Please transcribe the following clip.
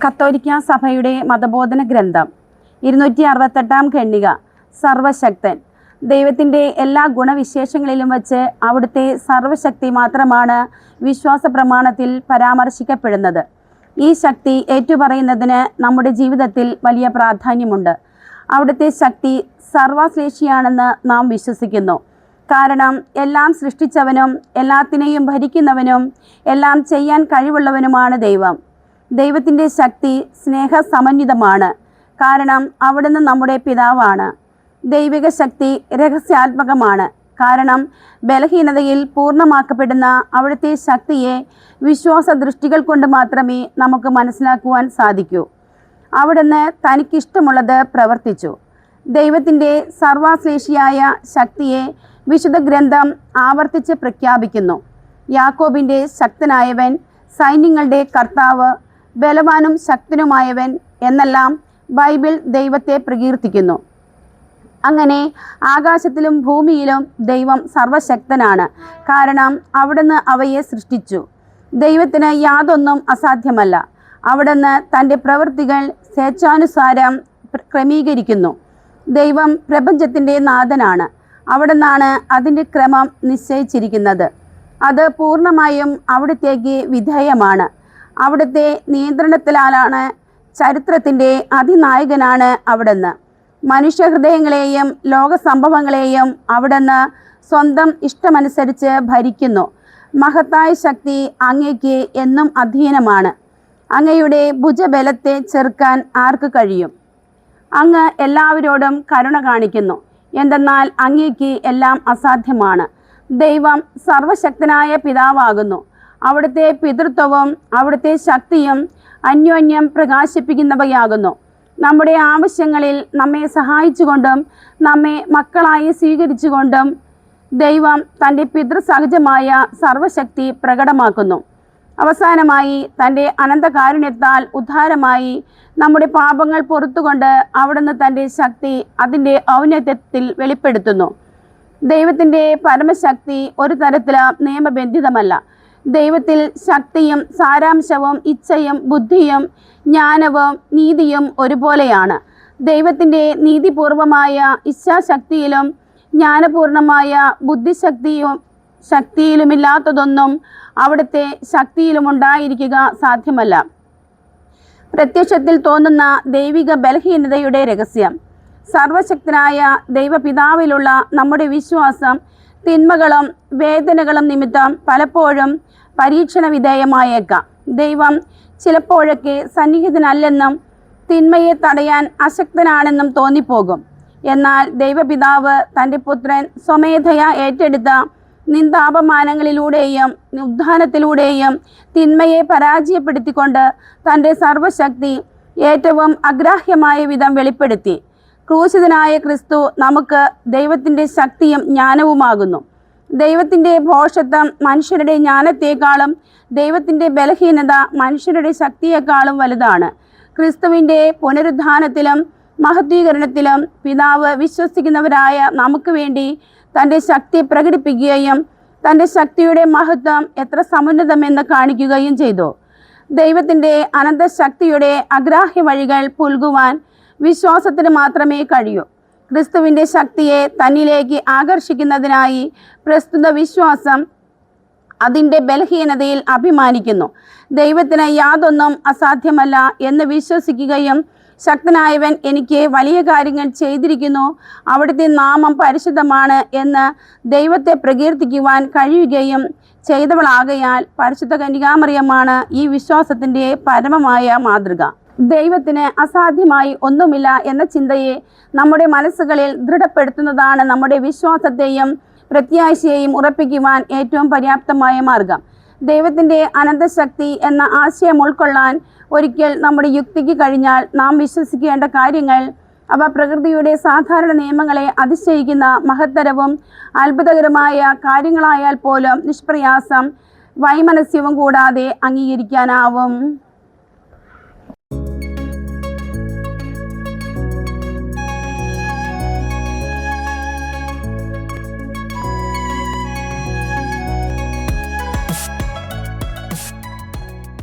കത്തോലിക്ക സഭയുടെ മതബോധന ഗ്രന്ഥം 268 ഖണ്ഡിക. സർവശക്തൻ. ദൈവത്തിൻ്റെ എല്ലാ ഗുണവിശേഷങ്ങളിലും വച്ച് അവിടുത്തെ സർവശക്തി മാത്രമാണ് വിശ്വാസ പ്രമാണത്തിൽ പരാമർശിക്കപ്പെടുന്നത്. ഈ ശക്തി ഏറ്റുപറയുന്നതിന് നമ്മുടെ ജീവിതത്തിൽ വലിയ പ്രാധാന്യമുണ്ട്. അവിടുത്തെ ശക്തി സർവശ്ലേഷിയാണെന്ന് നാം വിശ്വസിക്കുന്നു. കാരണം എല്ലാം സൃഷ്ടിച്ചവനും എല്ലാത്തിനെയും ഭരിക്കുന്നവനും എല്ലാം ചെയ്യാൻ കഴിവുള്ളവനുമാണ് ദൈവം. ദൈവത്തിൻ്റെ ശക്തി സ്നേഹസമന്വിതമാണ്. കാരണം അവിടുന്ന് നമ്മുടെ പിതാവാണ്. ദൈവിക ശക്തി രഹസ്യാത്മകമാണ്. കാരണം ബലഹീനതയിൽ പൂർണ്ണമാക്കപ്പെടുന്ന അവിടുത്തെ ശക്തിയെ വിശ്വാസ ദൃഷ്ടികൾ കൊണ്ട് മാത്രമേ നമുക്ക് മനസ്സിലാക്കുവാൻ സാധിക്കൂ. അവിടുന്ന് തനിക്കിഷ്ടമുള്ളത് പ്രവർത്തിച്ചു. ദൈവത്തിൻ്റെ സർവാശ്ലേഷിയായ ശക്തിയെ വിശുദ്ധ ഗ്രന്ഥം ആവർത്തിച്ച് പ്രഖ്യാപിക്കുന്നു. യാക്കോബിൻ്റെ ശക്തനായവൻ, സൈന്യങ്ങളുടെ കർത്താവ്, ബലവാനും ശക്തനുമായവൻ എന്നെല്ലാം ബൈബിൾ ദൈവത്തെ പ്രകീർത്തിക്കുന്നു. അങ്ങനെ ആകാശത്തിലും ഭൂമിയിലും ദൈവം സർവശക്തനാണ്. കാരണം അവിടുന്ന് അവയെ സൃഷ്ടിച്ചു. ദൈവത്തിന് യാതൊന്നും അസാധ്യമല്ല. അവിടുന്ന് തൻ്റെ പ്രവൃത്തികൾ സ്വേച്ഛാനുസാരം ക്രമീകരിക്കുന്നു. ദൈവം പ്രപഞ്ചത്തിൻ്റെ നാഥനാണ്. അവിടുന്നാണ് അതിൻ്റെ ക്രമം നിശ്ചയിച്ചിരിക്കുന്നത്. അത് പൂർണ്ണമായും അവിടുത്തേക്ക് വിധേയമാണ്. അവിടുത്തെ നിയന്ത്രണത്തിലാണ്. ചരിത്രത്തിൻ്റെ അതിനായകനാണ് അവിടുന്ന്. മനുഷ്യഹൃദയങ്ങളെയും ലോകസംഭവങ്ങളെയും അവിടുന്ന് സ്വന്തം ഇഷ്ടമനുസരിച്ച് ഭരിക്കുന്നു. മഹത്തായ ശക്തി അങ്ങയ്ക്ക് എന്നും അധീനമാണ്. അങ്ങയുടെ ഭുജബലത്തെ ചെറുക്കാൻ ആർക്ക് കഴിയും? അങ്ങ് എല്ലാവരോടും കരുണ കാണിക്കുന്നു. എന്തെന്നാൽ അങ്ങയ്ക്ക് എല്ലാം അസാധ്യമാണ്. ദൈവം സർവശക്തനായ പിതാവാകുന്നു. അവിടുത്തെ പിതൃത്വവും അവിടുത്തെ ശക്തിയും അന്യോന്യം പ്രകാശിപ്പിക്കുന്നവയാകുന്നു. നമ്മുടെ ആവശ്യങ്ങളിൽ നമ്മെ സഹായിച്ചുകൊണ്ടും നമ്മെ മക്കളായി സ്വീകരിച്ചുകൊണ്ടും ദൈവം തൻ്റെ പിതൃസഹജമായ സർവശക്തി പ്രകടമാക്കുന്നു. അവസാനമായി തൻ്റെ അനന്തകാരുണ്യത്താൽ ഉദ്ധാരമായി നമ്മുടെ പാപങ്ങൾ പൊറുത്തുകൊണ്ട് അവിടുന്ന് തൻ്റെ ശക്തി അതിൻ്റെ ഔന്നത്യത്തിൽ വെളിപ്പെടുത്തുന്നു. ദൈവത്തിൻ്റെ പരമശക്തി ഒരു തരത്തിലും നിയമബന്ധിതമല്ല. ദൈവത്തിൽ ശക്തിയും സാരാംശവും ഇച്ഛയും ബുദ്ധിയും ജ്ഞാനവും നീതിയും ഒരുപോലെയാണ്. ദൈവത്തിൻ്റെ നീതിപൂർവമായ ഇച്ഛാശക്തിയിലും ജ്ഞാനപൂർണമായ ശക്തിയിലുമില്ലാത്തതൊന്നും അവിടുത്തെ ശക്തിയിലുമുണ്ടായിരിക്കുക സാധ്യമല്ല. പ്രത്യക്ഷത്തിൽ തോന്നുന്ന ദൈവിക ബലഹീനതയുടെ രഹസ്യം. സർവശക്തനായ ദൈവപിതാവിലുള്ള നമ്മുടെ വിശ്വാസം തിന്മകളും വേദനകളും നിമിത്തം പലപ്പോഴും പരീക്ഷണ വിധേയമായേക്കാം. ദൈവം ചിലപ്പോഴൊക്കെ സന്നിഹിതനല്ലെന്നും തിന്മയെ തടയാൻ അശക്തനാണെന്നും തോന്നിപ്പോകും. എന്നാൽ ദൈവപിതാവ് തൻ്റെ പുത്രൻ സ്വമേധയാ ഏറ്റെടുത്ത നിന്ദാപമാനങ്ങളിലൂടെയും ഉദ്ധാനത്തിലൂടെയും തിന്മയെ പരാജയപ്പെടുത്തിക്കൊണ്ട് തൻ്റെ സർവശക്തി ഏറ്റവും അഗ്രാഹ്യമായ വിധം വെളിപ്പെടുത്തി. ക്രൂശിതനായ ക്രിസ്തു നമുക്ക് ദൈവത്തിൻ്റെ ശക്തിയും ജ്ഞാനവുമാകുന്നു. ദൈവത്തിൻ്റെ ഭോഷത്വം മനുഷ്യരുടെ ജ്ഞാനത്തെക്കാളും ദൈവത്തിൻ്റെ ബലഹീനത മനുഷ്യരുടെ ശക്തിയേക്കാളും വലുതാണ്. ക്രിസ്തുവിൻ്റെ പുനരുദ്ധാനത്തിലും മഹത്വീകരണത്തിലും പിതാവ് വിശ്വസിക്കുന്നവരായ നമുക്ക് വേണ്ടി തൻ്റെ ശക്തി പ്രകടിപ്പിക്കുകയും തൻ്റെ ശക്തിയുടെ മഹത്വം എത്ര സമുന്നതമെന്ന് കാണിക്കുകയും ചെയ്തു. ദൈവത്തിൻ്റെ അനന്തശക്തിയുടെ അഗ്രാഹ്യ വഴികൾ പുൽകുവാൻ വിശ്വാസത്തിന് മാത്രമേ കഴിയൂ. ക്രിസ്തുവിൻ്റെ ശക്തിയെ തന്നിലേക്ക് ആകർഷിക്കുന്നതിനായി പ്രസ്തുത വിശ്വാസം അതിൻ്റെ ബലഹീനതയിൽ അഭിമാനിക്കുന്നു. ദൈവത്തിന് യാതൊന്നും അസാധ്യമല്ല എന്ന് വിശ്വസിക്കുകയും ശക്തനായവൻ എനിക്ക് വലിയ കാര്യങ്ങൾ ചെയ്തിരിക്കുന്നു, അവിടുത്തെ നാമം പരിശുദ്ധമാണ് എന്ന് ദൈവത്തെ പ്രകീർത്തിക്കുവാൻ കഴിയുകയും ചെയ്തവളാകയാൽ പരിശുദ്ധ കന്യകാമറിയമാണ് ഈ വിശ്വാസത്തിൻ്റെ പരമമായ മാതൃക. ദൈവത്തിന് അസാധ്യമായി ഒന്നുമില്ല എന്ന ചിന്തയെ നമ്മുടെ മനസ്സുകളിൽ ദൃഢപ്പെടുത്തുന്നതാണ് നമ്മുടെ വിശ്വാസത്തെയും പ്രത്യാശയെയും ഉറപ്പിക്കുവാൻ ഏറ്റവും പര്യാപ്തമായ മാർഗം. ദൈവത്തിൻ്റെ അനന്തശക്തി എന്ന ആശയം ഉൾക്കൊള്ളാൻ ഒരിക്കൽ നമ്മുടെ യുക്തിക്ക് കഴിഞ്ഞാൽ നാം വിശ്വസിക്കേണ്ട കാര്യങ്ങൾ അവ പ്രകൃതിയുടെ സാധാരണ നിയമങ്ങളെ അതിശയിക്കുന്ന മഹത്തരവും അത്ഭുതകരമായ കാര്യങ്ങളായാൽ പോലും നിഷ്പ്രയാസം വൈമനസ്യവും കൂടാതെ അംഗീകരിക്കാനാവും.